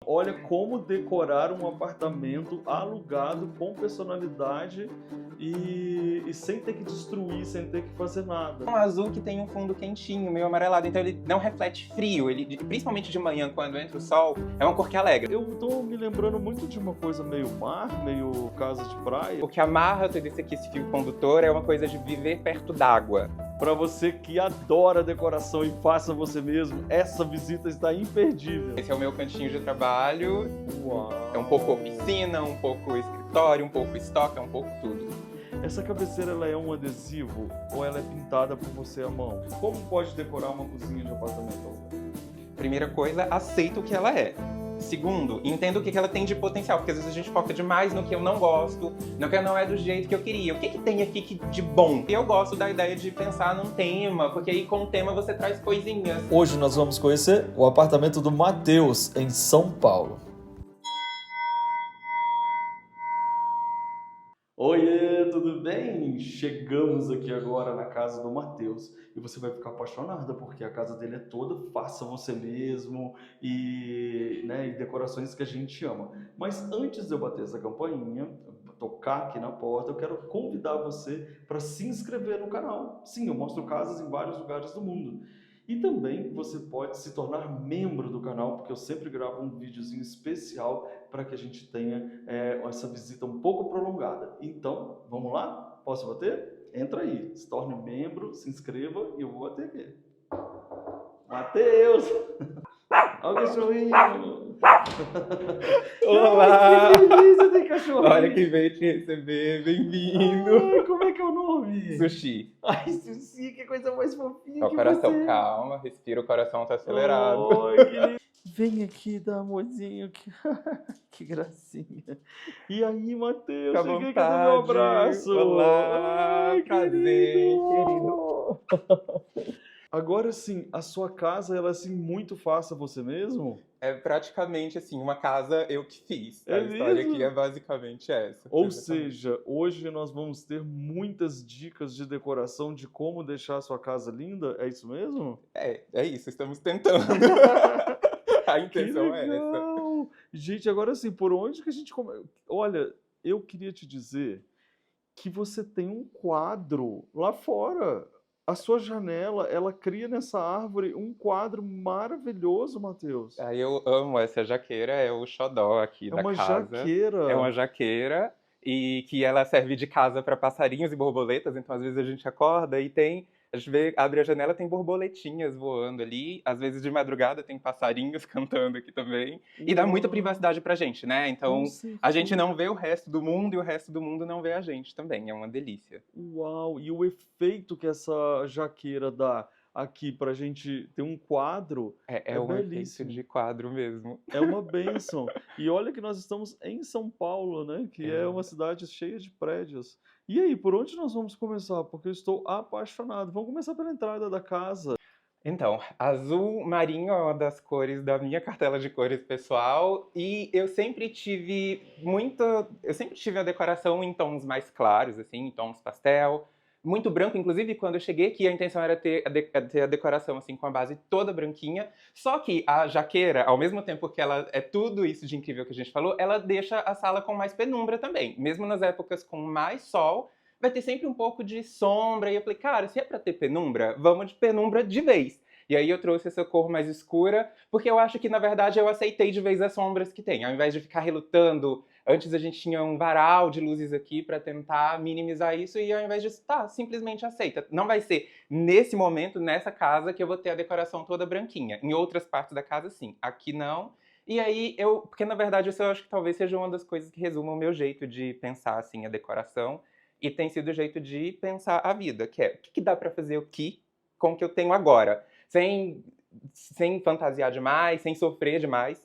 Olha como decorar um apartamento alugado com personalidade e sem ter que destruir, sem ter que fazer nada. Um azul que tem um fundo quentinho, meio amarelado, então ele não reflete frio, ele, principalmente de manhã, quando entra o sol, é uma cor que alegra. Eu tô me lembrando muito de uma coisa meio mar, meio casa de praia. O que amarra todo esse fio condutor é uma coisa de viver perto d'água. Para você que adora decoração e faça você mesmo, essa visita está imperdível. Esse é o meu cantinho de trabalho. Uau. É um pouco oficina, um pouco escritório, um pouco estoque, é um pouco tudo. Essa cabeceira ela é um adesivo ou ela é pintada por você à mão? Como pode decorar uma cozinha de apartamento? Primeira coisa, aceita o que ela é. Segundo, entenda o que ela tem de potencial, porque às vezes a gente foca demais no que eu não gosto, no que não é do jeito que eu queria. O que tem aqui de bom? Eu gosto da ideia de pensar num tema, porque aí com o tema você traz coisinhas. Hoje nós vamos conhecer o apartamento do Matheus, em São Paulo. Oiê, tudo bem? Chegamos aqui agora na casa do Matheus e você vai ficar apaixonada porque a casa dele é toda faça você mesmo e decorações que a gente ama. Mas antes de eu bater essa campainha, tocar aqui na porta, eu quero convidar você para se inscrever no canal. Sim, eu mostro casas em vários lugares do mundo. E também você pode se tornar membro do canal, porque eu sempre gravo um videozinho especial para que a gente tenha essa visita um pouco prolongada. Então, vamos lá? Posso bater? Entra aí, se torne membro, se inscreva e eu vou bater aqui. Matheus! Olha o cachorrinho! Olá! Ai, que delícia, tem cachorrinho! Olha quem veio te receber, bem-vindo! Ai, como é que é o nome? Sushi. Ai, Sushi, que coisa mais fofinha Ó, que coração, você. calma, respira, o coração tá acelerado. Ai, que lindo. Vem aqui dar amorzinho. Que gracinha. E aí, Matheus? Fica à Cheguei, cadê meu vontade. abraço? Olá, Ai, prazer, querido. Agora sim, a sua casa, ela é assim, muito fácil a você mesmo? É praticamente assim, uma casa eu que fiz. É A história mesmo? aqui é basicamente essa. Ou Exatamente. seja, hoje nós vamos ter muitas dicas de decoração de como deixar a sua casa linda, é isso mesmo? É isso, estamos tentando. A Que intenção é essa. legal! Gente, agora assim, por onde que a gente come... Olha, eu queria te dizer que você tem um quadro lá fora. A sua janela, ela cria nessa árvore um quadro maravilhoso, Matheus. Aí eu amo essa jaqueira, é o xodó aqui É da uma casa. É uma jaqueira. jaqueira e que ela serve de casa para passarinhos e borboletas, então às vezes a gente acorda e a gente vê, abre a janela, tem borboletinhas voando ali, às vezes de madrugada tem passarinhos cantando aqui também, e dá muita Uau, privacidade pra gente, né? com Então a gente certeza. não vê o resto do mundo e o resto do mundo não vê a gente também, é uma delícia. Uau! E o efeito que essa jaqueira dá aqui pra gente ter um quadro É é um efeito belíssimo. de quadro mesmo. É uma bênção. E olha que nós estamos em São Paulo, né? Que é uma cidade cheia de prédios. E aí, por onde nós vamos começar? Porque eu estou apaixonado. Vamos começar pela entrada da casa. Então, azul marinho é uma das cores da minha cartela de cores pessoal e eu sempre tive a decoração em tons mais claros, assim, em tons pastel, muito branco, inclusive quando eu cheguei aqui a intenção era ter a decoração assim com a base toda branquinha, só que a jaqueira, ao mesmo tempo que ela é tudo isso de incrível que a gente falou, ela deixa a sala com mais penumbra também, mesmo nas épocas com mais sol, vai ter sempre um pouco de sombra. E eu falei, cara, se é pra ter penumbra, vamos de penumbra de vez. E aí eu trouxe essa cor mais escura, porque eu acho que, na verdade, eu aceitei de vez as sombras que tem. Ao invés de ficar relutando, antes a gente tinha um varal de luzes aqui pra tentar minimizar isso, e ao invés disso, tá, simplesmente aceita. Não vai ser nesse momento, nessa casa, que eu vou ter a decoração toda branquinha. Em outras partes da casa, sim. Aqui não. E aí, porque na verdade isso eu acho que talvez seja uma das coisas que resuma o meu jeito de pensar, assim, a decoração. E tem sido o jeito de pensar a vida, que é o que dá pra fazer aqui com o que eu tenho agora, sem fantasiar demais, sem sofrer demais,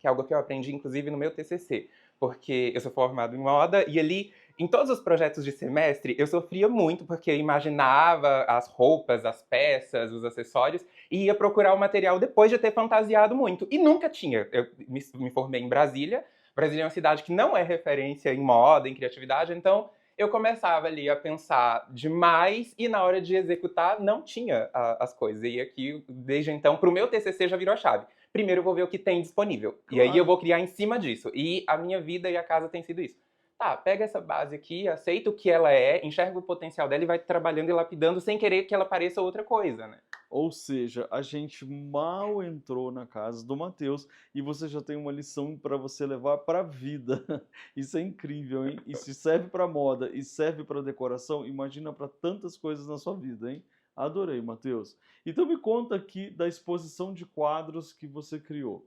que é algo que eu aprendi inclusive no meu TCC, porque eu sou formado em moda e ali, em todos os projetos de semestre, eu sofria muito porque eu imaginava as roupas, as peças, os acessórios e ia procurar o material depois de ter fantasiado muito. E nunca tinha. Eu me formei em Brasília. Brasília é uma cidade que não é referência em moda, em criatividade, então eu começava ali a pensar demais e na hora de executar não tinha as coisas. E aqui, desde então, pro meu TCC já virou a chave. primeiro eu vou ver o que tem disponível. E aí eu Claro. vou criar em cima disso. E a minha vida e a casa tem sido isso. Tá, pega essa base aqui, aceita o que ela é, enxerga o potencial dela e vai trabalhando e lapidando sem querer que ela pareça outra coisa, né? Ou seja, a gente mal entrou na casa do Matheus e você já tem uma lição para você levar para a vida. Isso é incrível, hein? E se serve para moda e serve para decoração, imagina para tantas coisas na sua vida, hein? Adorei, Matheus. Então me conta aqui da exposição de quadros que você criou.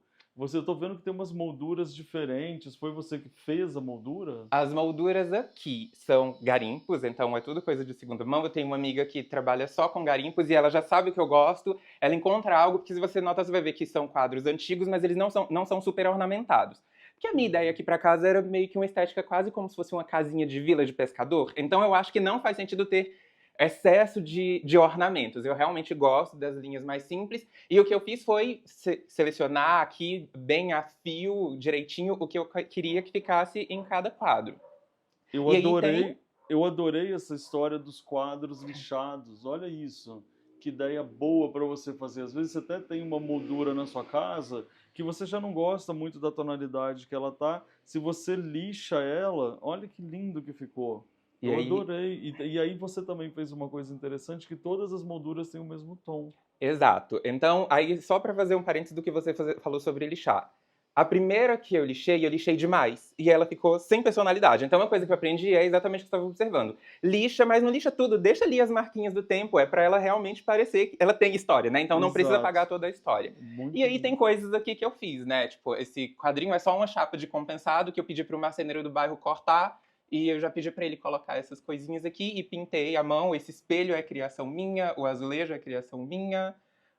Eu tô vendo que tem umas molduras diferentes. Foi você que fez a moldura? As molduras aqui são garimpos, então é tudo coisa de segunda mão. Eu tenho uma amiga que trabalha só com garimpos e ela já sabe o que eu gosto. Ela encontra algo, porque se você nota, você vai ver que são quadros antigos, mas eles não são super ornamentados. Porque a minha ideia aqui pra casa era meio que uma estética quase como se fosse uma casinha de vila de pescador. Então eu acho que não faz sentido ter excesso de ornamentos. Eu realmente gosto das linhas mais simples. E o que eu fiz foi selecionar aqui bem a fio, direitinho, o que eu queria que ficasse em cada quadro. Eu E aí tem. adorei, eu adorei essa história dos quadros lixados. Olha isso. Que ideia boa para você fazer. Às vezes você até tem uma moldura na sua casa que você já não gosta muito da tonalidade que ela tá. Se você lixa ela, olha que lindo que ficou. E Eu aí. adorei. E aí você também fez uma coisa interessante, que todas as molduras têm o mesmo tom. Exato. Então, aí só para fazer um parênteses do que você falou sobre lixar. A primeira que eu lixei demais. E ela ficou sem personalidade. Então, uma coisa que eu aprendi é exatamente o que você estava observando. Lixa, mas não lixa tudo. Deixa ali as marquinhas do tempo. É para ela realmente parecer que ela tem história, né? Então, não precisa Exato. apagar toda a história. E Muito aí tem lindo. coisas aqui que eu fiz, né? Tipo, esse quadrinho é só uma chapa de compensado que eu pedi pro marceneiro do bairro cortar. E eu já pedi para ele colocar essas coisinhas aqui e pintei à mão. Esse espelho é criação minha, o azulejo é criação minha,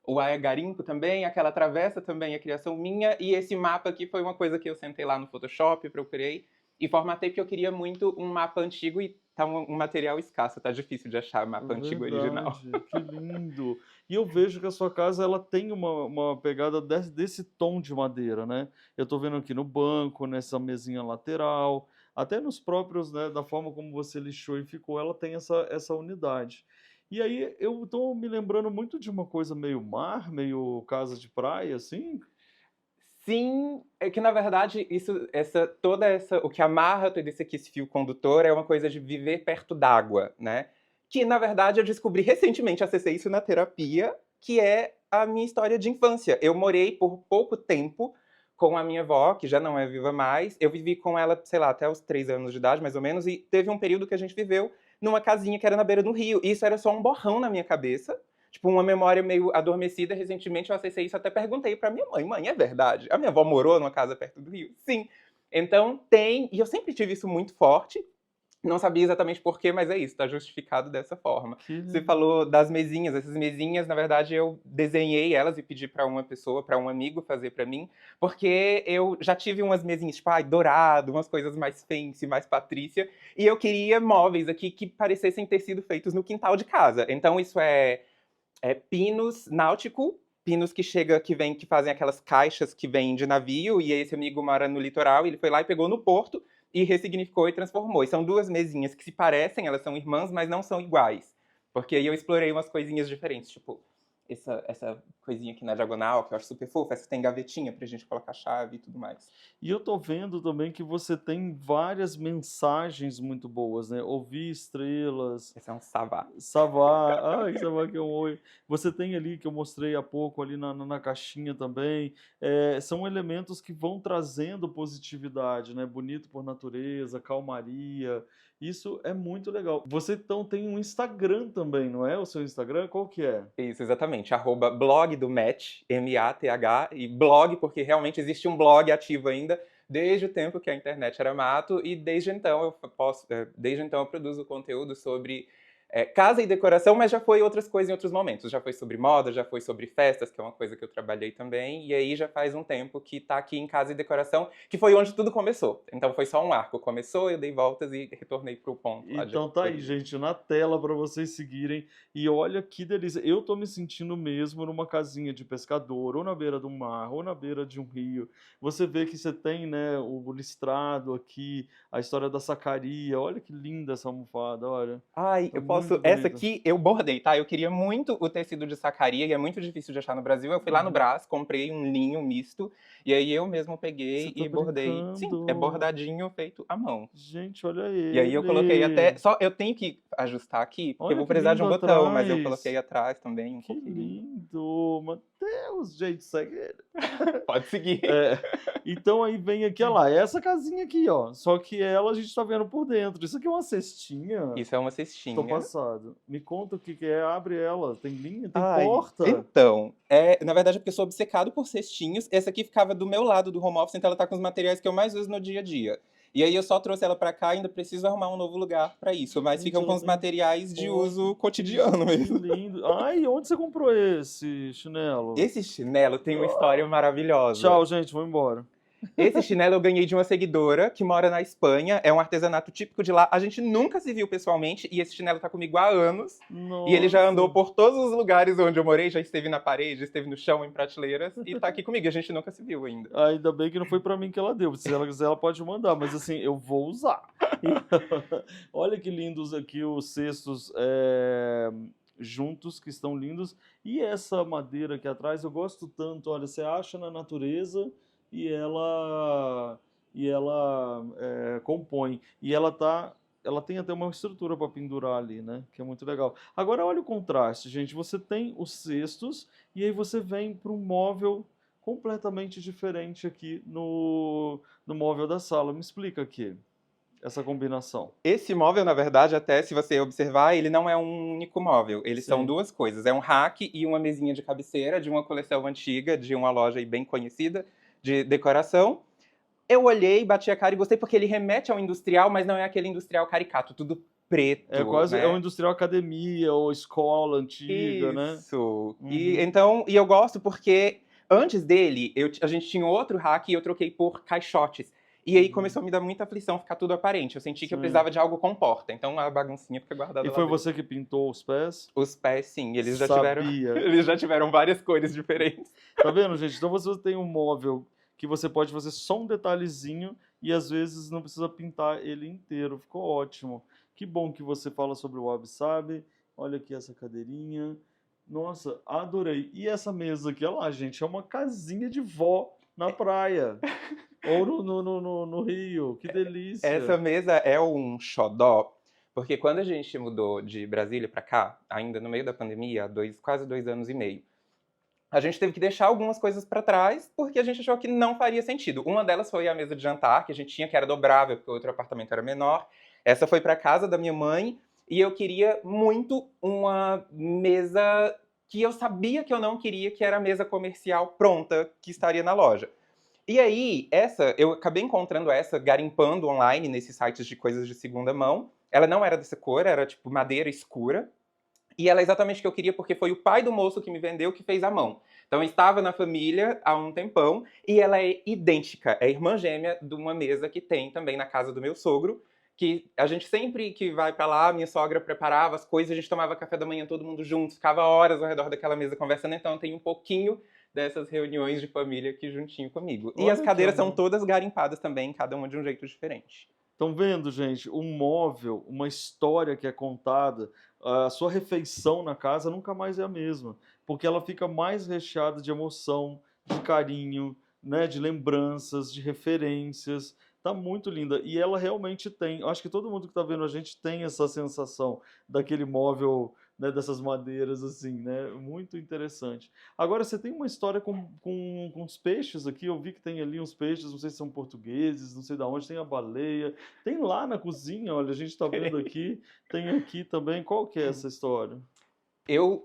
o garimpo também, aquela travessa também é criação minha. E esse mapa aqui foi uma coisa que eu sentei lá no Photoshop, procurei e formatei porque eu queria muito um mapa antigo e tá um material escasso, tá difícil de achar mapa antigo original. Verdade, que lindo. E eu vejo que a sua casa ela tem uma pegada desse tom de madeira, né? Eu tô vendo aqui no banco, nessa mesinha lateral, até nos próprios, né, da forma como você lixou e ficou, ela tem essa unidade. E aí eu tô me lembrando muito de uma coisa meio mar, meio casa de praia, assim. Sim, é que na verdade o que amarra todo esse fio condutor é uma coisa de viver perto d'água, né? Que na verdade eu descobri recentemente, acessei isso na terapia, que é a minha história de infância. Eu morei por pouco tempo com a minha avó, que já não é viva mais. Eu vivi com ela, sei lá, até os 3 anos de idade, mais ou menos, e teve um período que a gente viveu numa casinha que era na beira do rio. E isso era só um borrão na minha cabeça, tipo, uma memória meio adormecida. Recentemente eu acessei isso, até perguntei pra minha mãe: mãe, é verdade? A minha avó morou numa casa perto do rio? Sim. Então tem, e eu sempre tive isso muito forte. Não sabia exatamente porquê, mas é isso, tá justificado dessa forma. Que Você falou das mesinhas. Essas mesinhas, na verdade, eu desenhei elas e pedi pra uma pessoa, pra um amigo fazer pra mim, porque eu já tive umas mesinhas, tipo, ai, dourado, umas coisas mais fancy, mais patrícia, e eu queria móveis aqui que parecessem ter sido feitos no quintal de casa. Então isso é pinos náutico, pinos que fazem aquelas caixas que vêm de navio, e esse amigo mora no litoral, e ele foi lá e pegou no porto e ressignificou e transformou. E são duas mesinhas que se parecem, elas são irmãs, mas não são iguais. Porque aí eu explorei umas coisinhas diferentes, tipo essa coisinha aqui na diagonal, que eu acho super fofa, essa tem gavetinha pra gente colocar chave e tudo mais. E eu tô vendo também que você tem várias mensagens muito boas, né? Ouvir estrelas, Esse é um savá. Savá, ai, Savá que é um oi. Você tem ali, que eu mostrei há pouco, ali na caixinha também, são elementos que vão trazendo positividade, né? Bonito por natureza, calmaria, isso é muito legal. Você então tem um Instagram também, não é? O seu Instagram, qual que é? Isso, exatamente. Arroba blog do Math, M-A-T-H, e blog porque realmente existe um blog ativo ainda, desde o tempo que a internet era mato, e desde então eu produzo conteúdo sobre casa e decoração, mas já foi outras coisas em outros momentos. Já foi sobre moda, já foi sobre festas, que é uma coisa que eu trabalhei também, e aí já faz um tempo que tá aqui em casa e decoração, que foi onde tudo começou. Então foi só um arco. Começou, eu dei voltas e retornei pro ponto lá de Então tá aí, origem. gente, na tela para vocês seguirem. E olha que delícia. Eu tô me sentindo mesmo numa casinha de pescador, ou na beira do mar, ou na beira de um rio. Você vê que você tem, né, o listrado aqui, a história da sacaria. Olha que linda essa almofada, olha. Ai, Tá posso... Muito Essa bonita. aqui eu bordei, tá? Eu queria muito o tecido de sacaria, e é muito difícil de achar no Brasil. Eu fui lá no Brás, comprei um linho misto, e aí eu mesmo Você peguei tá e bordei. Sim, é brincando. bordadinho feito à mão. Gente, olha E aí eu coloquei até... ele. Só eu tenho que ajustar aqui, porque eu Olha vou que precisar de lindo um botão, mas eu coloquei atrás. atrás também um Que pouquinho. lindo. Mateus, gente, segue ele. Pode seguir. É, então aí vem aqui, olha lá, essa casinha aqui, ó. Só que ela a gente tá vendo por dentro. Isso aqui é uma cestinha. Isso é uma Estou cestinha. passado. Me conta o que que é, abre ela. Tem linha, tem Ai, porta. então, na verdade é porque eu sou obcecado por cestinhos. Essa aqui ficava do meu lado do home office, então ela tá com os materiais que eu mais uso no dia a dia. E aí eu só trouxe ela pra cá, ainda preciso arrumar um novo lugar pra isso, mas Gente, ficam com ela os tem materiais de porta. uso cotidiano Que mesmo. lindo. Ai, onde você comprou esse chinelo? Esse chinelo tem uma história maravilhosa. Tchau, gente, vou embora. Esse chinelo eu ganhei de uma seguidora que mora na Espanha, é um artesanato típico de lá. A gente nunca se viu pessoalmente e esse chinelo tá comigo há anos. E ele já andou Nossa. por todos os lugares onde eu morei, já esteve na parede, esteve no chão, em prateleiras, e tá aqui comigo. A gente nunca se viu ainda. Ainda bem que não foi pra mim que ela deu. Se ela quiser, ela pode mandar, mas assim, eu vou usar. Olha que lindos aqui os cestos juntos, que estão lindos. E essa madeira aqui atrás, eu gosto tanto. Olha, você acha na natureza e ela compõe. E ela tem até uma estrutura para pendurar ali, né? Que é muito legal. Agora, olha o contraste, gente. Você tem os cestos e aí você vem para um móvel completamente diferente aqui no móvel da sala. Me explica aqui essa combinação. Esse móvel, na verdade, até se você observar, ele não é um único móvel. Eles são Sim. duas coisas. É um rack e uma mesinha de cabeceira de uma coleção antiga, de uma loja aí bem conhecida de decoração. Eu olhei, bati a cara e gostei porque ele remete ao industrial, mas não é aquele industrial caricato, tudo É preto, quase, é um né? industrial academia ou escola antiga, né? Isso. E Uhum. então, e eu gosto porque antes dele, a gente tinha outro hack e eu troquei por caixotes. E aí Uhum. começou a me dar muita aflição ficar tudo aparente. Eu senti que eu Sim. precisava de algo com porta. Então a baguncinha fica E guardada lá foi dentro. você que pintou os pés? Os pés, sim, Sabia. eles já tiveram várias cores diferentes. Tá vendo, gente? Então você tem um móvel que você pode fazer só um detalhezinho e às vezes não precisa pintar ele inteiro. Ficou ótimo. Que bom que você fala sobre o Wabi Sabi. Olha aqui essa cadeirinha. Nossa, adorei. E essa mesa aqui, olha lá, gente, é uma casinha de vó na praia. Ou no Rio. Que Essa delícia. mesa é um xodó, porque quando a gente mudou de Brasília pra cá, ainda no meio da pandemia, há quase 2 anos e meio, a gente teve que deixar algumas coisas pra trás porque a gente achou que não faria sentido. Uma delas foi a mesa de jantar que a gente tinha, que era dobrável, porque o outro apartamento era menor. Essa foi pra casa da minha mãe e eu queria muito uma mesa que eu sabia que eu não queria, que era a mesa comercial pronta que estaria na loja. E aí, eu acabei encontrando essa garimpando online nesses sites de coisas de segunda mão. Ela não era dessa cor, era tipo madeira escura. E ela é exatamente o que eu queria, porque foi o pai do moço que me vendeu que fez à mão. Então estava na família há um tempão e ela é idêntica, é irmã gêmea de uma mesa que tem também na casa do meu sogro, que a gente sempre que vai pra lá, minha sogra preparava as coisas, a gente tomava café da manhã todo mundo junto, ficava horas ao redor daquela mesa conversando, então tem um pouquinho dessas reuniões de família aqui juntinho comigo. E as Olha que cadeiras são amor. todas garimpadas também, cada uma de um jeito diferente. Estão vendo, gente? Um móvel, uma história que é contada, a sua refeição na casa nunca mais é a mesma, porque ela fica mais recheada de emoção, de carinho, né, de lembranças, de referências. Tá muito linda. E ela realmente tem. Eu acho que todo mundo que está vendo a gente tem essa sensação daquele móvel, né, dessas madeiras assim, né? Muito interessante. Agora, você tem uma história com os peixes aqui. Eu vi que tem ali uns peixes, não sei se são portugueses, não sei de onde, tem a baleia. Tem lá na cozinha, olha, a gente está vendo aqui. Tem aqui também. Qual que é essa história? Eu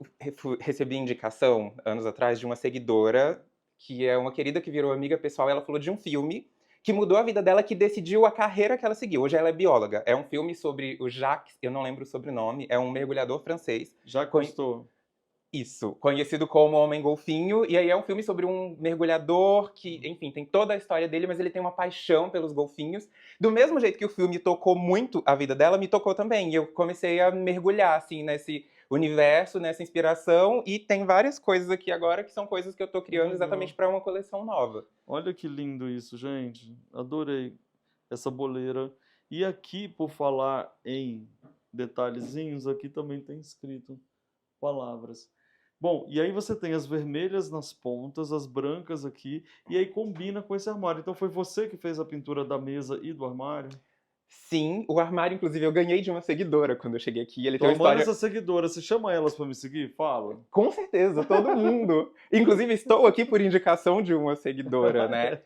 recebi indicação, anos atrás, de uma seguidora, que é uma querida que virou amiga pessoal, ela falou de um filme que mudou a vida dela, que decidiu a carreira que ela seguiu. Hoje ela é bióloga. É um filme sobre o Jacques, eu não lembro o sobrenome, é um mergulhador francês. Já gostou? Isso, conhecido como Homem Golfinho, e aí é um filme sobre um mergulhador que, enfim, tem toda a história dele, mas ele tem uma paixão pelos golfinhos. Do mesmo jeito que o filme tocou muito a vida dela, me tocou também. E eu comecei a mergulhar, assim, nesse universo, nessa inspiração, e tem várias coisas aqui agora que são coisas que eu tô criando exatamente para uma coleção nova. Olha que lindo isso, gente. Adorei essa boleira. E aqui, por falar em detalhezinhos, aqui também tem escrito palavras. Bom, e aí você tem as vermelhas nas pontas, as brancas aqui, e aí combina com esse armário. Então foi você que fez a pintura da mesa e do armário? Sim, o armário, inclusive, eu ganhei de uma seguidora quando eu cheguei aqui. Ele Tô tem uma amando história. essas seguidoras, você chama elas pra me seguir? Fala. Com certeza, todo mundo. Inclusive, estou aqui por indicação de uma seguidora, né?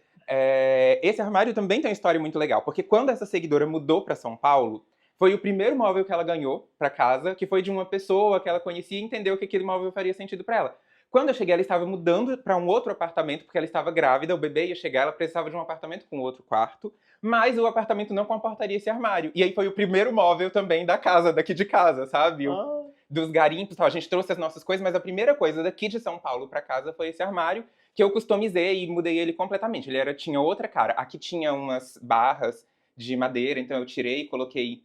Esse armário também tem uma história muito legal, porque quando essa seguidora mudou para São Paulo, foi o primeiro móvel que ela ganhou para casa, que foi de uma pessoa que ela conhecia e entendeu que aquele móvel faria sentido para ela. Quando eu cheguei, ela estava mudando para um outro apartamento, porque ela estava grávida, o bebê ia chegar, ela precisava de um apartamento com outro quarto, mas o apartamento não comportaria esse armário. E aí foi o primeiro móvel também da casa, daqui de casa, sabe? Ah, Dos garimpos, tal. A gente trouxe as nossas coisas, mas a primeira coisa daqui de São Paulo para casa foi esse armário, que eu customizei e mudei ele completamente. Tinha outra cara. Aqui tinha umas barras de madeira, então eu tirei e coloquei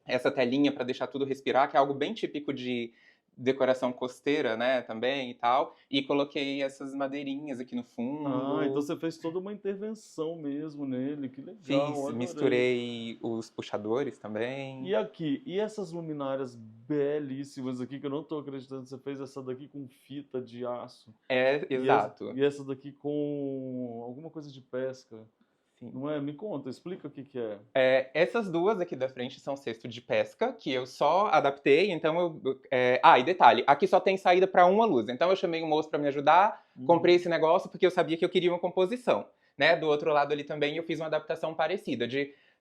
essa telinha para deixar tudo respirar, que é algo bem típico de decoração costeira, né, também e tal. E coloquei essas madeirinhas aqui no então fundo. você fez toda uma intervenção mesmo nele, que legal, Fiz, adorei. misturei os puxadores E também. aqui, e essas luminárias belíssimas aqui, que eu não tô acreditando, você fez essa daqui com fita de aço, Exato. e essa daqui com alguma coisa de pesca, Sim. não é? Me conta, explica o que que é. Essas duas aqui da frente são cesto de pesca, que eu só adaptei, então e detalhe, aqui só tem saída para uma luz, então eu chamei um moço para me ajudar, comprei Uhum. esse negócio porque eu sabia que eu queria uma composição, né? Do outro lado ali também eu fiz uma adaptação parecida,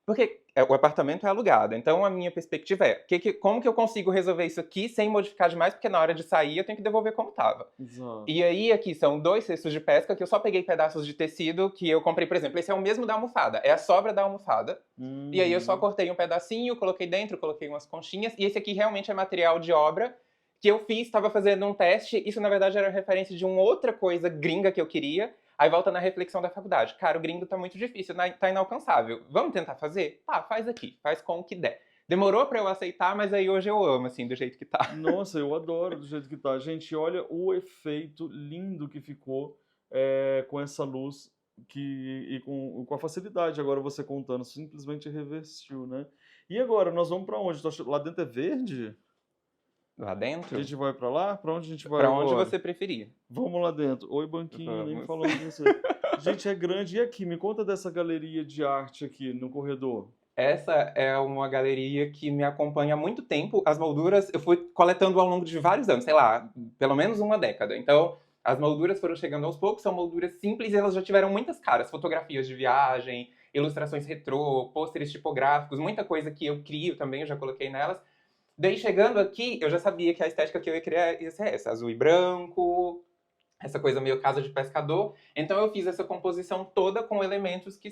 porque o apartamento é alugado, então a minha perspectiva é, como que eu consigo resolver isso aqui sem modificar demais, porque na hora de sair eu tenho que devolver como estava. Exato. E aí, aqui são 2 cestos de pesca que eu só peguei pedaços de tecido que eu comprei, por exemplo. Esse é o mesmo da almofada, é a sobra da almofada. E aí eu só Uhum. cortei um pedacinho, coloquei dentro, coloquei umas conchinhas. E esse aqui realmente é material de obra que eu fiz, estava fazendo um teste. Isso, na verdade, era referência de uma outra coisa gringa que eu queria. Aí volta na reflexão da faculdade. Cara, o gringo tá muito difícil, tá inalcançável. Vamos tentar fazer? Tá, faz aqui, faz com o que der. Demorou pra eu aceitar, mas aí hoje eu amo, assim, do jeito que tá. Nossa, eu adoro do jeito que tá. Gente, olha o efeito lindo que ficou com essa luz e com a facilidade. Agora você contando, simplesmente revestiu, né? E agora, nós vamos para onde? Lá dentro é verde? Lá A dentro? gente vai para lá? Para onde a gente vai Pra onde agora? você preferir. Vamos lá dentro. Oi, banquinho, nem Vamos. falando com você. Gente, é grande. E aqui, me conta dessa galeria de arte aqui no corredor. Essa é uma galeria que me acompanha há muito tempo. As molduras eu fui coletando ao longo de vários anos, sei lá, pelo menos uma década. Então, as molduras foram chegando aos poucos, são molduras simples e elas já tiveram muitas caras. Fotografias de viagem, ilustrações retrô, pôsteres tipográficos, muita coisa que eu crio também, eu já coloquei nelas. Daí, chegando aqui, eu já sabia que a estética que eu ia criar ia ser essa, azul e branco, essa coisa meio casa de pescador. Então eu fiz essa composição toda com elementos que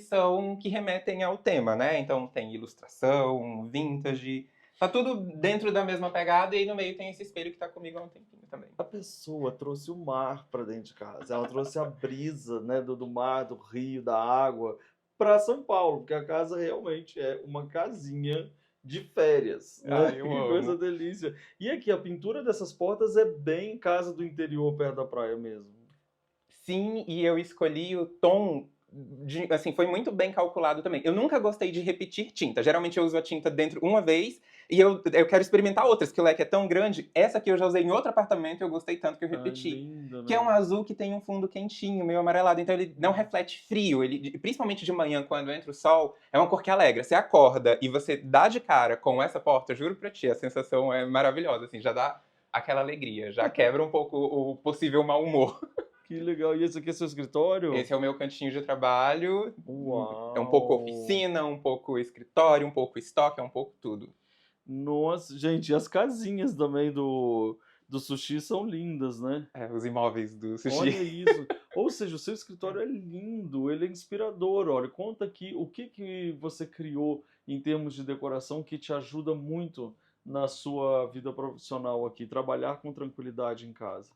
remetem ao tema, né? Então tem ilustração, vintage, tá tudo dentro da mesma pegada e aí no meio tem esse espelho que tá comigo há um tempinho também. A pessoa trouxe o mar para dentro de casa. Ela trouxe a brisa, né, do mar, do rio, da água, para São Paulo, porque a casa realmente é uma casinha de férias, né? Ai, eu Que coisa amo. delícia. E aqui, a pintura dessas portas é bem casa do interior, perto da praia mesmo. Sim, e eu escolhi o tom assim, foi muito bem calculado também. Eu nunca gostei de repetir tinta. Geralmente eu uso a tinta dentro uma vez e eu quero experimentar outras, que o leque é tão grande. Essa aqui eu já usei em outro apartamento e eu gostei tanto que eu Ah, repeti. linda, Que é um né? azul que tem um fundo quentinho, meio amarelado. Então ele não reflete frio. Principalmente de manhã, quando entra o sol, é uma cor que alegra. Você acorda e você dá de cara com essa porta, eu juro pra ti, a sensação é maravilhosa. Assim, já dá aquela alegria, já quebra um pouco o possível mau humor. Que legal. E esse aqui é seu escritório? Esse é o meu cantinho de trabalho. É um pouco Uau! oficina, um pouco escritório, um pouco estoque, é um pouco tudo. Nossa, gente, e as casinhas também do sushi são lindas, né? Os imóveis do Olha sushi. isso. Ou seja, o seu escritório é lindo, ele é inspirador. Olha, conta aqui o que que você criou em termos de decoração que te ajuda muito na sua vida profissional aqui, trabalhar com tranquilidade em casa.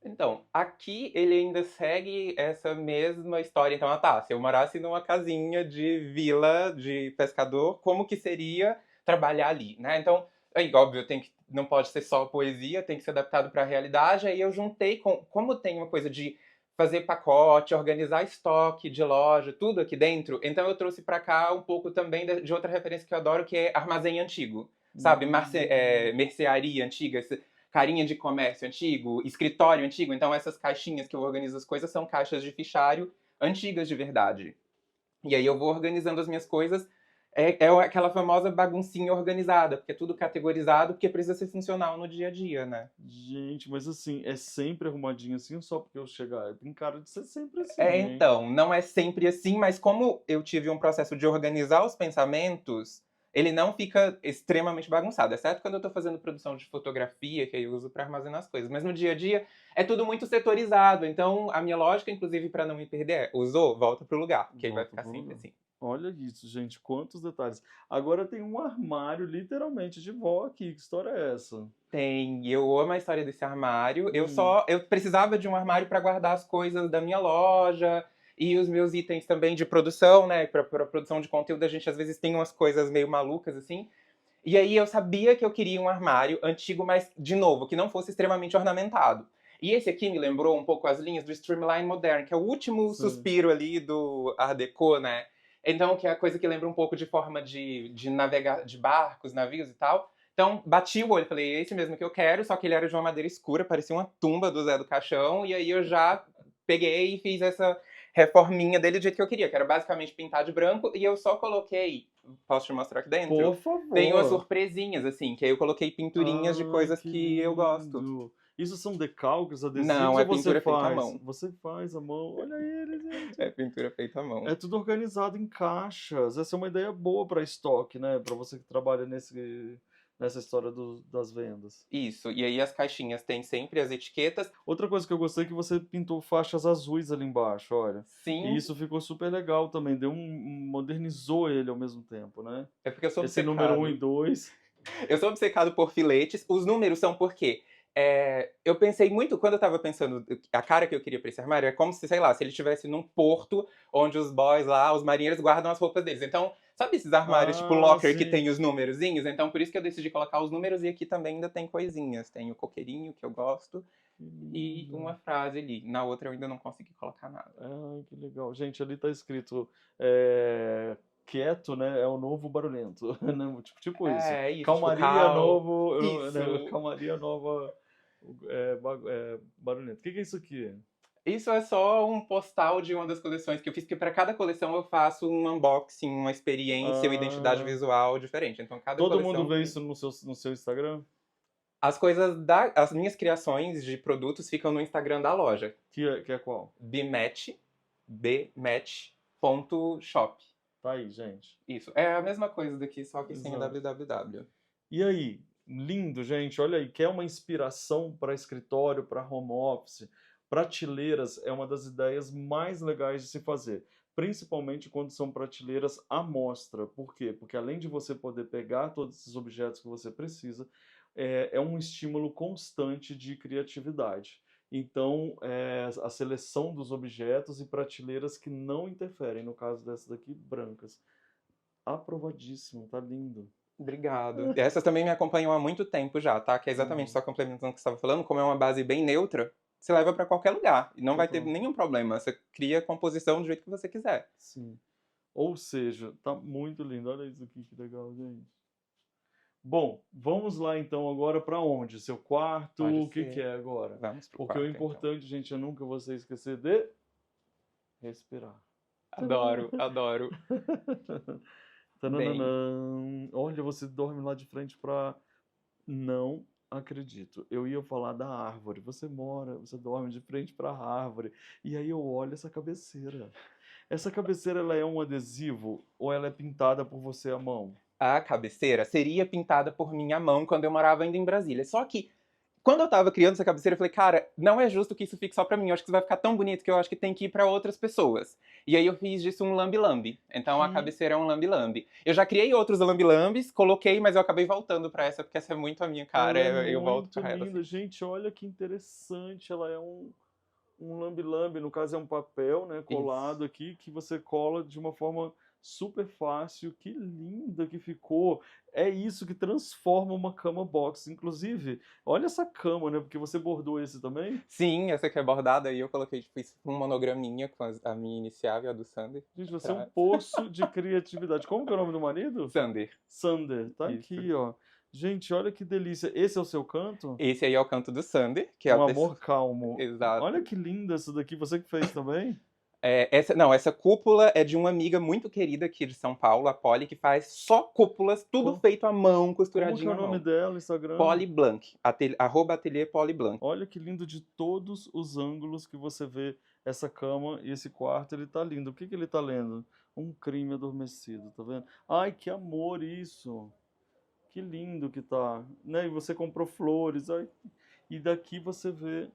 Então, aqui ele ainda segue essa mesma história. Então, se eu morasse numa casinha de vila de pescador, como que seria trabalhar ali, né? Então, aí, óbvio, não pode ser só poesia, tem que ser adaptado para a realidade. Aí eu juntei como tem uma coisa de fazer pacote, organizar estoque de loja, tudo aqui dentro. Então eu trouxe para cá um pouco também de outra referência que eu adoro, que é armazém antigo. sabe? Mercearia antiga, carinha de comércio antigo, escritório antigo. Então essas caixinhas que eu organizo as coisas são caixas de fichário antigas de verdade. E aí eu vou organizando as minhas coisas. É aquela famosa baguncinha organizada, porque é tudo categorizado, porque precisa ser funcional no dia a dia, né? Gente, mas assim, é sempre arrumadinho assim, ou só porque eu chegar? Tem cara de ser sempre assim, hein? Então, não é sempre assim, mas como eu tive um processo de organizar os pensamentos, ele não fica extremamente bagunçado, exceto quando eu tô fazendo produção de fotografia, que aí eu uso para armazenar as coisas. Mas no dia a dia é tudo muito setorizado, então a minha lógica, inclusive, para não me perder é: usou, volta pro lugar, que aí vai Volta ficar pro sempre lugar. assim. Olha isso, gente, quantos detalhes. Agora tem um armário literalmente de vó aqui. Que história é essa? Tem, e eu amo a história desse armário. Hum, Eu precisava de um armário para guardar as coisas da minha loja e os meus itens também de produção, né? Para produção de conteúdo, a gente às vezes tem umas coisas meio malucas assim. E aí eu sabia que eu queria um armário antigo, mas de novo, que não fosse extremamente ornamentado. E esse aqui me lembrou um pouco as linhas do Streamline Modern, que é o último sim. suspiro ali do Art Deco, né? Então, que é a coisa que lembra um pouco de forma de navegar, de barcos, navios e tal. Então, bati o olho, falei, é esse mesmo que eu quero, só que ele era de uma madeira escura, parecia uma tumba do Zé do Caixão, e aí eu já peguei e fiz essa reforminha dele do jeito que eu queria, que era basicamente pintar de branco, e eu só coloquei, posso te mostrar aqui dentro? Por Tem umas favor. surpresinhas, assim, que aí eu coloquei pinturinhas de Ai, coisas que que eu gosto. lindo. Isso são decalques, adesivos Não, é ou você pintura feita à faz? mão. Você faz a mão. Olha ele, É gente. pintura feita à mão. É tudo organizado em caixas. Essa é uma ideia boa para estoque, né? Para você que trabalha nessa história das vendas. Isso, e aí as caixinhas têm sempre as etiquetas. Outra coisa que eu gostei é que você pintou faixas azuis ali embaixo, olha. E Sim, isso ficou super legal também. Modernizou ele ao mesmo tempo, né? é porque eu sou Esse número um e obcecado. 2. Eu sou obcecado por filetes. Os números são porque eu pensei muito, quando eu tava pensando, a cara que eu queria pra esse armário é como se, sei lá, se ele estivesse num porto onde os boys lá, os marinheiros, guardam as roupas deles. Então, sabe esses armários tipo Ah, locker que sim. tem os numerozinhos? Então, por isso que eu decidi colocar os números e aqui também ainda tem coisinhas. Tem o coqueirinho, que eu gosto, Que e uma lindo. frase ali. Na outra eu ainda não consegui colocar nada. Ai, que legal. Gente, ali tá escrito quieto, né? É o novo barulhento. Né? Tipo isso. É isso, tipo, Calmaria cal. novo, né? Isso. Calmaria nova barulhento. O que que é isso aqui? Isso é só um postal de uma das coleções que eu fiz, porque para cada coleção eu faço um unboxing, uma experiência, uma identidade Ah, visual diferente. Então, cada todo mundo coleção vê tem. isso no seu Instagram? As minhas criações de produtos ficam no Instagram da loja, Que é qual? bmatch, bmatch.shop. Tá aí, gente. Isso, é a mesma coisa daqui, só que sem o Exato. www. E aí, lindo, gente. Olha aí, quer uma inspiração para escritório, para home office? Prateleiras é uma das ideias mais legais de se fazer, principalmente quando são prateleiras à mostra. Por quê? Porque além de você poder pegar todos esses objetos que você precisa, é um estímulo constante de criatividade. Então, a seleção dos objetos e prateleiras que não interferem, no caso dessas daqui, brancas. Aprovadíssimo, tá lindo. Obrigado. Essas também me acompanham há muito tempo já, tá? Que é exatamente Uhum. só complementando o que você estava falando, como é uma base bem neutra, você leva para qualquer lugar e não vai ter Total. nenhum problema. Você cria a composição do jeito que você quiser. Sim. Ou seja, tá muito lindo. Olha isso aqui, que legal, gente. Bom, vamos lá então agora para onde? Seu quarto, Pode o que que ser. é agora? Vamos pro Porque o quarto, então. importante, gente, é nunca você esquecer de respirar. Tadã! Adoro, adoro. Bem, Tananã. Olha, você dorme lá de frente para. Não acredito. Eu ia falar da árvore. Você dorme de frente para a árvore. E aí eu olho essa cabeceira. Essa cabeceira ela é um adesivo ou ela é pintada por você à mão? a cabeceira seria pintada por minha mão quando eu morava ainda em Brasília. Só que, quando eu tava criando essa cabeceira, eu falei, cara, não é justo que isso fique só pra mim. Eu acho que isso vai ficar tão bonito que eu acho que tem que ir pra outras pessoas. E aí eu fiz disso um lambi-lambi. Então a Que cabeceira é um lambi-lambi. Eu já criei outros lambi-lambis, coloquei, mas eu acabei voltando pra essa, porque essa é muito a minha cara. ela é Eu volto muito pra ela linda. sempre. Gente, olha que interessante. Ela é um lambe-lambe, no caso é um papel, né, Isso. colado aqui, que você cola de uma forma super fácil. Que linda que ficou. É isso que transforma uma cama box. Inclusive, olha essa cama, né, porque você bordou esse também. Sim, essa aqui é bordada e eu coloquei, tipo, fiz um monograminha com a minha inicial e a do Sander. Gente, você é um Pra... poço de criatividade. Como que é o nome do marido? Sander, Sander, tá isso. aqui, ó. Gente, olha que delícia. Esse é o seu canto? Esse aí é o canto do Sander, que é a Um pessoa... amor calmo. Exato. Olha que linda essa daqui. Você que fez também? Essa cúpula é de uma amiga muito querida aqui de São Paulo, a Polly, que faz só cúpulas, tudo Co- feito à mão, Como que é costuradinho o à nome mão. dela, Instagram? Polly Blanc, @ateliê Polly Blanc. Olha que lindo de todos os ângulos que você vê essa cama e esse quarto, ele tá lindo. O que que ele tá lendo? Um crime adormecido, tá vendo? Ai, que amor isso. Que lindo que tá, né? E você comprou flores, ai, e daqui você vê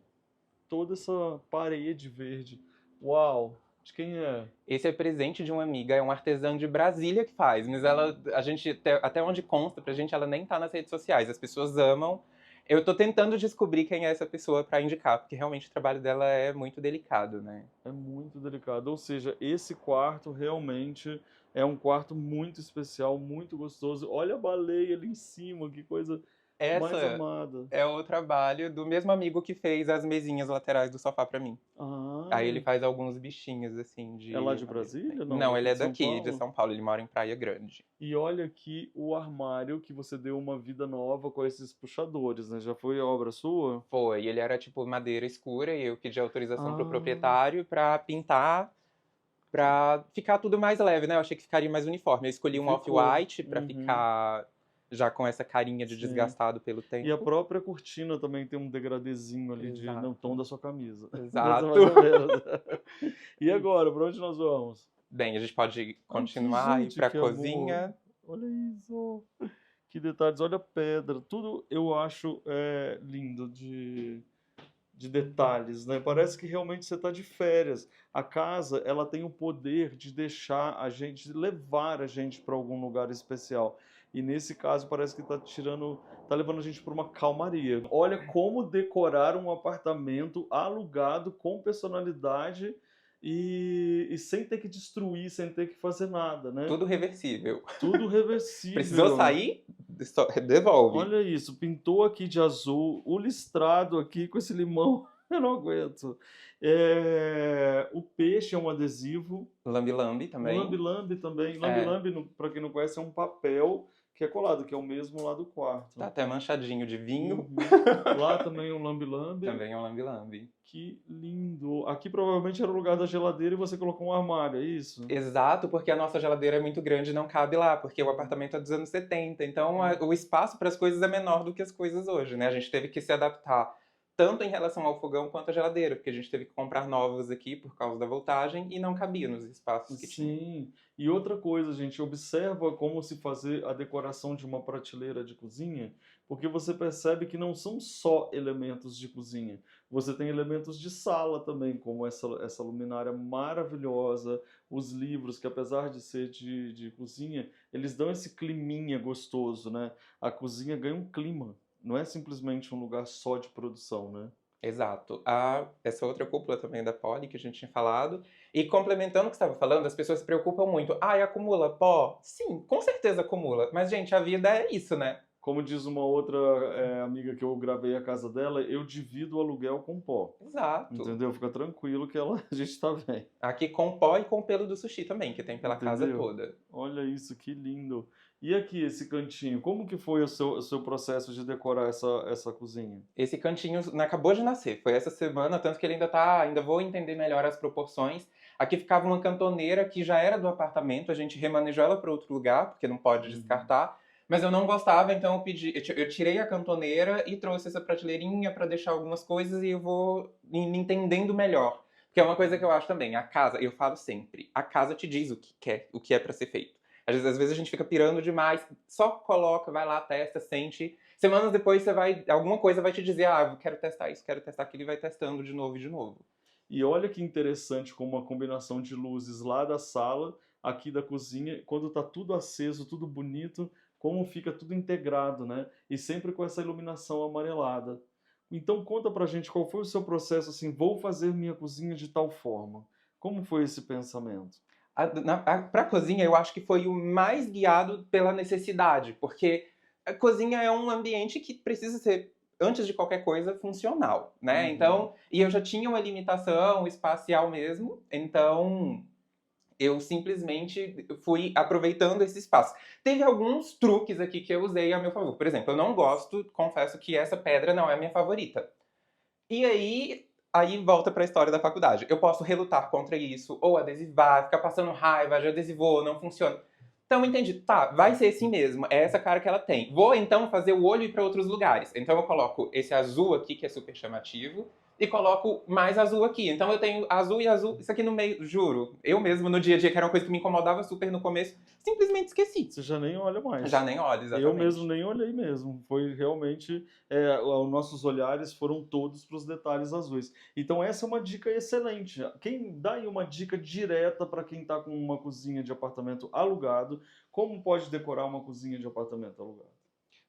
toda essa parede verde. Uau! De quem é? Esse é presente de uma amiga, é um artesão de Brasília que faz, mas a gente, até onde consta pra gente, ela nem tá nas redes sociais. As pessoas amam. Eu tô tentando descobrir quem é essa pessoa pra indicar, porque realmente o trabalho dela é muito delicado, né? É muito delicado. Ou seja, esse quarto realmente é um quarto muito especial, muito gostoso. Olha a baleia ali em cima, que coisa mais Essa amada. é o trabalho do mesmo amigo que fez as mesinhas laterais do sofá pra mim. Aí ele Ai, faz alguns bichinhos, assim, é lá de de madeira também. Brasília? Não, Não, ele daqui é de São daqui, de Paulo? São Paulo, ele mora em Praia Grande. E olha aqui o armário que você deu uma vida nova com esses puxadores, né? Já foi obra sua? Foi, ele era tipo madeira escura e eu pedi autorização pro Ah, proprietário pra pintar, pra ficar tudo mais leve, né? Eu achei que ficaria mais uniforme. Eu e escolhi um ficou. off-white pra Uhum, ficar já com essa carinha de sim. desgastado pelo E a tempo. própria cortina também tem um degradezinho ali de, no tom Exato. da sua camisa. Dessa Exato. mais ou menos. E agora, para onde nós vamos? Bem, a gente pode Aqui, continuar e ir gente, pra que amor. cozinha. Olha isso. Que detalhes, olha a pedra. Tudo eu acho lindo de detalhes, né? Parece que realmente você está de férias. A casa, ela tem o poder de deixar a gente, de levar a gente para algum lugar especial. E nesse caso parece que está tirando, tá levando a gente para uma calmaria. Olha como decorar um apartamento alugado com personalidade e sem ter que destruir, sem ter que fazer nada, né? Tudo reversível. Tudo Precisou reversível. sair? Devolve. Olha isso, pintou aqui de azul, o listrado aqui com esse limão, eu não aguento. O peixe é um adesivo, Lambi-lambi o também. lambe-lambe também. É, Lambe-lambe, para quem não conhece, é um papel que é colado, que é o mesmo lá do tá quarto. até manchadinho de vinho. Uhum. Lá também um lambe-lambe. Também é um lambi-lambi. Que lindo. Aqui provavelmente era o lugar da geladeira e você colocou um armário, é isso? Exato, porque a nossa geladeira é muito grande e não cabe lá, porque o apartamento é dos anos 70. Então o espaço para as coisas é menor do que as coisas hoje, né? A gente teve que se adaptar tanto em relação ao fogão quanto à geladeira, porque a gente teve que comprar novos aqui por causa da voltagem e não cabia nos espaços que tinha. Sim. E outra coisa, gente, observa como se fazer a decoração de uma prateleira de cozinha, porque você percebe que não são só elementos de cozinha. Você tem elementos de sala também, como essa luminária maravilhosa, os livros, que apesar de ser de cozinha, eles dão esse climinha gostoso, né? A cozinha ganha um clima, não é simplesmente um lugar só de produção, né? Exato. Essa outra cúpula também da Poli, que a gente tinha falado. E complementando o que você estava falando, as pessoas se preocupam muito. Ah, e acumula pó? Sim, com certeza acumula. Mas, gente, a vida é isso, né? Como diz uma outra amiga que eu gravei a casa dela, eu divido o aluguel com pó. Exato. Entendeu? Fica tranquilo que a gente tá bem. Aqui com pó e com o pelo do sushi também, que tem pela casa Entendeu? toda. Olha isso, que lindo. E aqui, esse cantinho, como que foi o seu processo de decorar essa cozinha? Esse cantinho acabou de nascer, foi essa semana, tanto que ele ainda vou entender melhor as proporções. Aqui ficava uma cantoneira que já era do apartamento, a gente remanejou ela para outro lugar, porque não pode Uhum. descartar. Mas eu não gostava, então eu tirei a cantoneira e trouxe essa prateleirinha para deixar algumas coisas e eu vou me entendendo melhor. Porque é uma coisa que eu acho também, a casa, eu falo sempre, a casa te diz o que quer, o que é para ser feito. Às vezes a gente fica pirando demais, só coloca, vai lá, testa, sente. Semanas depois alguma coisa vai te dizer, eu quero testar isso, quero testar aquilo, e vai testando de novo e de novo. E olha que interessante como a combinação de luzes lá da sala, aqui da cozinha, quando tá tudo aceso, tudo bonito, como fica tudo integrado, né? E sempre com essa iluminação amarelada. Então conta pra gente qual foi o seu processo assim, vou fazer minha cozinha de tal forma. Como foi esse pensamento? Pra cozinha, eu acho que foi o mais guiado pela necessidade, porque a cozinha é um ambiente que precisa ser, antes de qualquer coisa, funcional, né? Uhum. Então, e eu já tinha uma limitação espacial mesmo, então Eu simplesmente fui aproveitando esse espaço. Teve alguns truques aqui que eu usei a meu favor. Por exemplo, eu não gosto, confesso que essa pedra não é a minha favorita. E aí volta para a história da faculdade. Eu posso relutar contra isso, ou adesivar, ficar passando raiva, já adesivou, não funciona. Então eu entendi, tá, vai ser assim mesmo, é essa cara que ela tem. Vou então fazer o olho ir para outros lugares. Então eu coloco esse azul aqui, que é super chamativo, e coloco mais azul aqui. Então eu tenho azul e azul, isso aqui no meio, juro. Eu mesmo, no dia a dia, que era uma coisa que me incomodava super no começo, simplesmente esqueci. Você já nem olha mais. Já nem olho, exatamente. Eu mesmo nem olhei mesmo. Foi realmente. Os nossos olhares foram todos para os detalhes azuis. Então, essa é uma dica excelente. Quem dá aí uma dica direta para quem está com uma cozinha de apartamento alugado? Como pode decorar uma cozinha de apartamento alugado?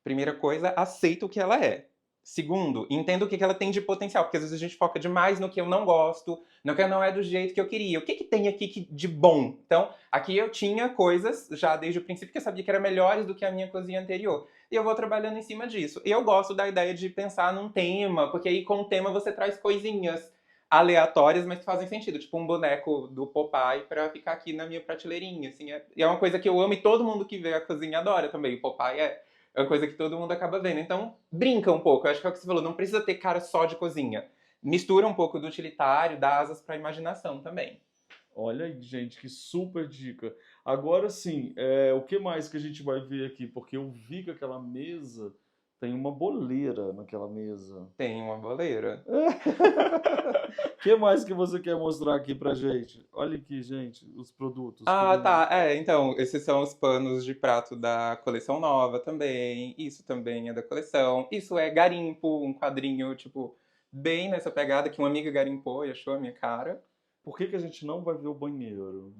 Primeira coisa, aceita o que ela é. Segundo, entenda o que ela tem de potencial, porque às vezes a gente foca demais no que eu não gosto, no que não é do jeito que eu queria. O que tem aqui de bom? Então, aqui eu tinha coisas, já desde o princípio, que eu sabia que eram melhores do que a minha cozinha anterior. E eu vou trabalhando em cima disso. E eu gosto da ideia de pensar num tema, porque aí com o tema você traz coisinhas aleatórias, mas que fazem sentido. Tipo um boneco do Popeye pra ficar aqui na minha prateleirinha. Assim, e é uma coisa que eu amo e todo mundo que vê a cozinha adora também. O Popeye é uma coisa que todo mundo acaba vendo. Então, brinca um pouco. Eu acho que é o que você falou, não precisa ter cara só de cozinha. Mistura um pouco do utilitário, dá asas para a imaginação também. Olha aí, gente, que super dica. Agora sim, o que mais que a gente vai ver aqui? Porque eu vi que aquela mesa tem uma boleira naquela mesa. Tem uma boleira. O que mais que você quer mostrar aqui pra gente? Olha aqui, gente, os produtos. Ah, tá. Então, esses são os panos de prato da coleção nova também. Isso também é da coleção. Isso é garimpo, um quadrinho, tipo, bem nessa pegada que uma amiga garimpou e achou a minha cara. Por que que a gente não vai ver o banheiro?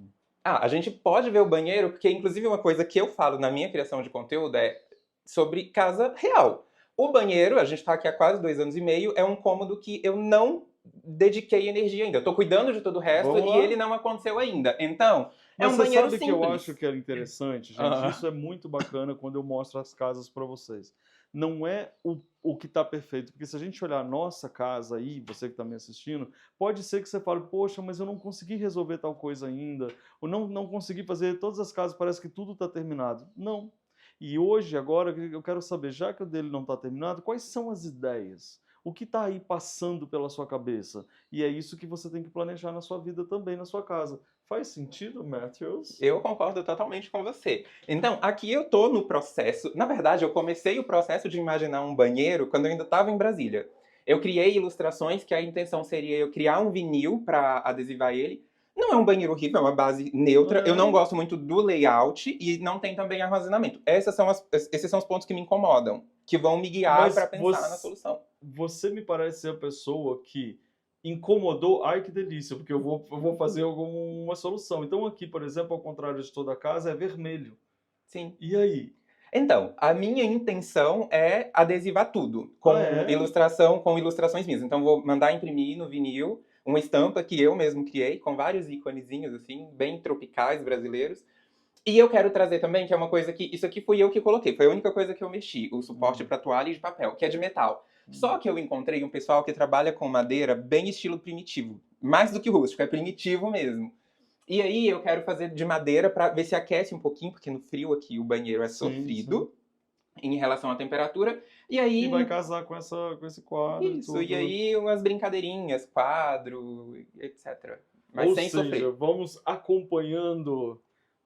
Ah, a gente pode ver o banheiro, porque inclusive uma coisa que eu falo na minha criação de conteúdo é sobre casa real. O banheiro, a gente tá aqui há quase 2 anos e meio, é um cômodo que eu não dediquei energia ainda. Eu tô cuidando de todo o resto Vamos e lá? ele não aconteceu ainda. Então, é Mas um você banheiro sabe que eu simples. acho que era interessante, gente? Ah, Isso é muito bacana quando eu mostro as casas para vocês. Não é o que está perfeito, porque se a gente olhar a nossa casa aí, você que está me assistindo, pode ser que você fale, poxa, mas eu não consegui resolver tal coisa ainda, ou não consegui fazer todas as casas, parece que tudo está terminado. Não. E hoje, agora, eu quero saber, já que o dele não está terminado, quais são as ideias? O que está aí passando pela sua cabeça? E é isso que você tem que planejar na sua vida também, na sua casa. Faz sentido, Matthews? eu concordo totalmente com você. Então, aqui eu tô no processo. Na verdade, eu comecei o processo de imaginar um banheiro quando eu ainda estava em Brasília. Eu criei ilustrações que a intenção seria eu criar um vinil para adesivar ele. Não é um banheiro horrível, é uma base neutra. Eu não É. gosto muito do layout e não tem também armazenamento. Esses são os pontos que me incomodam, que vão me guiar para Mas pensar na solução. você me parece ser a pessoa que incomodou. Ai, que delícia, porque eu vou fazer alguma solução. Então, aqui, por exemplo, ao contrário de toda a casa, é vermelho. Sim. E aí? Então, a minha intenção é adesivar tudo, Ah, é? com ilustrações minhas. Então, vou mandar imprimir no vinil uma estampa que eu mesmo criei, com vários íconezinhos, assim, bem tropicais brasileiros. E eu quero trazer também, que é uma coisa que. Isso aqui fui eu que coloquei, foi a única coisa que eu mexi, o suporte para toalha e de papel, que é de metal. Só que eu encontrei um pessoal que trabalha com madeira bem estilo primitivo. Mais do que rústico, é primitivo mesmo. E aí eu quero fazer de madeira para ver se aquece um pouquinho, porque no frio aqui o banheiro é Sim, sim. sofrido em relação à temperatura. E E vai aí. casar com esse quadro e Isso, e tudo. aí umas brincadeirinhas, quadro, etc. Mas Ou sem seja, sofrer. vamos acompanhando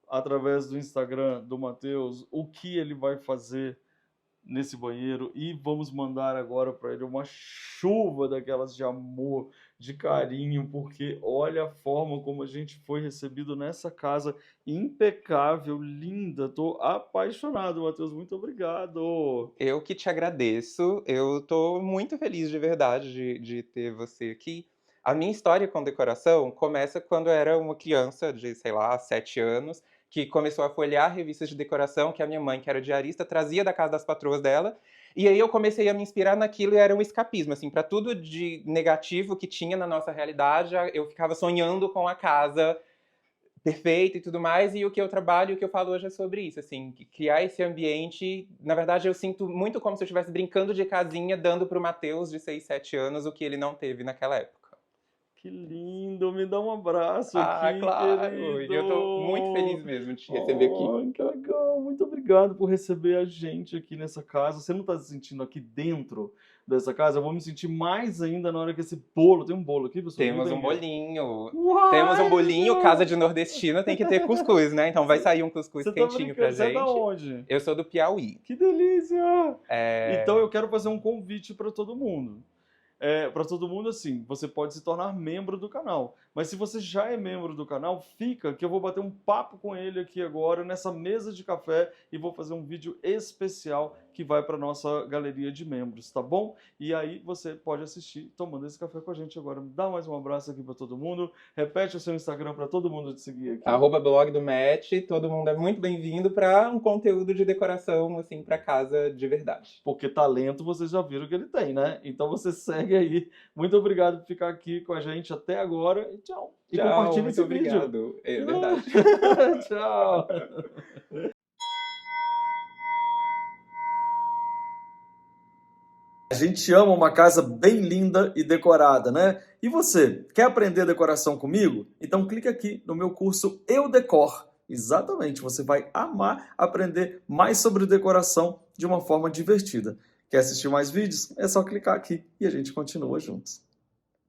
através do Instagram do Matheus o que ele vai fazer nesse banheiro e vamos mandar agora para ele uma chuva daquelas de amor, de carinho, porque olha a forma como a gente foi recebido nessa casa impecável, linda. Tô apaixonado, Matheus. Muito obrigado. Eu que te agradeço. Eu tô muito feliz de verdade de ter você aqui. A minha história com decoração começa quando eu era uma criança de, sei lá, 7 anos, que começou a folhear revistas de decoração que a minha mãe, que era diarista, trazia da casa das patroas dela. E aí eu comecei a me inspirar naquilo e era um escapismo, assim, para tudo de negativo que tinha na nossa realidade, eu ficava sonhando com a casa perfeita e tudo mais, e o que eu trabalho, o que eu falo hoje é sobre isso, assim, criar esse ambiente, na verdade eu sinto muito como se eu estivesse brincando de casinha, dando pro Matheus de 6, 7 anos o que ele não teve naquela época. Que lindo, me dá um abraço Ah, aqui, claro! E eu tô muito feliz querido. mesmo de te receber aqui. Ai, que legal. Muito obrigado por receber a gente aqui nessa casa. Você não está se sentindo aqui dentro dessa casa? Eu vou me sentir mais ainda na hora que esse bolo... Tem um bolo aqui, pessoal? Temos um Vem ver. bolinho. Temos um Uai, bolinho, casa de nordestina tem que ter cuscuz, né? Então vai sair um cuscuz você tá quentinho pra brincando? Você é da gente. onde? Eu sou do Piauí. Que delícia! É, Então eu quero fazer um convite para todo mundo. Para todo mundo, assim, você pode se tornar membro do canal. Mas se você já é membro do canal, fica que eu vou bater um papo com ele aqui agora, nessa mesa de café, e vou fazer um vídeo especial que vai para nossa galeria de membros, tá bom? E aí você pode assistir tomando esse café com a gente agora. Dá mais um abraço aqui para todo mundo. Repete o seu Instagram para todo mundo te seguir aqui. @blog do Matt, todo mundo é muito bem-vindo para um conteúdo de decoração, assim, para casa de verdade. Porque talento vocês já viram que ele tem, né? Então você segue aí. Muito obrigado por ficar aqui com a gente até agora. E tchau. E Tchau, compartilhe muito esse vídeo. obrigado. É verdade. Tchau. A gente ama uma casa bem linda e decorada, né? E você, quer aprender decoração comigo? Então clica aqui no meu curso Eu Decor. Exatamente, você vai amar aprender mais sobre decoração de uma forma divertida. Quer assistir mais vídeos? É só clicar aqui e a gente continua juntos.